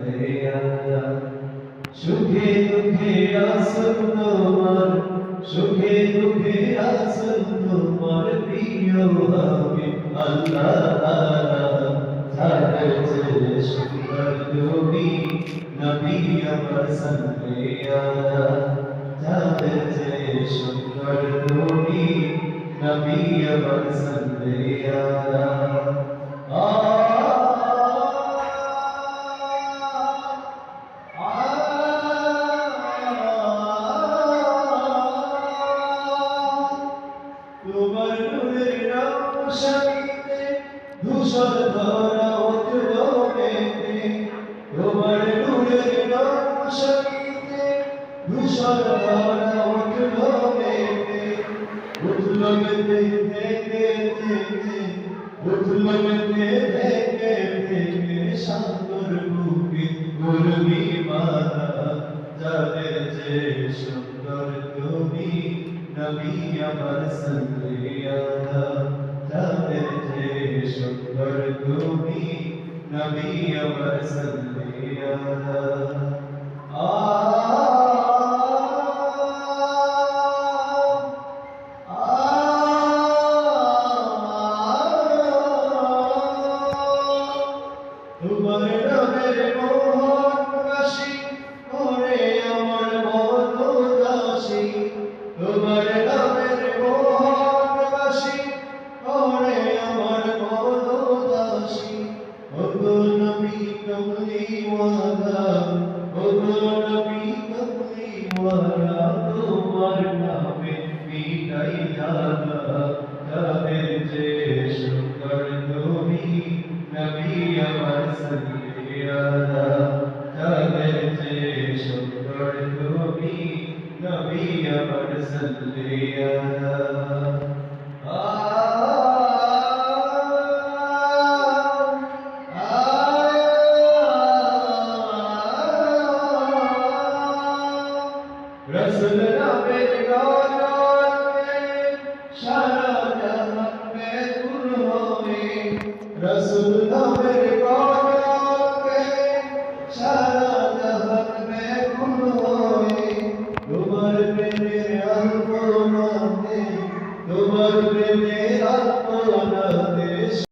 सल्लल्लाहु सुखे दुखे आसन तुम्हार सुखे दुखे आसन तुम्हार प्रिय हबीब अल्लाह ताला जाने से सुंदर नबी नबी अमर सल्लल्लाहु जाने से सुंदर नबी नबी अमर सल्लल्लाहु তোমার নূরের রোশনীতে ধূসর ধরা উঠল মেতে তোমার নূরের রোশনীতে ধূসর ধরা উঠল মেতে উঠল মেতে থেকে থেকে উঠল মেতে থেকে থেকে সাগর বুকে গর্বী মালা যাদের যে সুন্দর তুমি नबी अमर सल्लल्लाहु जाने जे सुंदर तुम्ही नबी अमर सल्लल्लाहु तुम्हार नामेर मोहन प्रकाशी করে আমার মন দাসী তোমার নামের মোহনবাসী করে আমার মন দাসী ওগো নবী কমলিওয়ালা ওগো নবী কমলিওয়ালা তোমার নামে মিটাই জানা যাদের যে সুন্দর তুমি নবী আমার সল্লাল্লাহু যাদের যে সুন্দর তুমি नबी अमर सल्लल्लाहु रसूल नामेर गान में सारा जहान में गुल होवे रसूल नामेर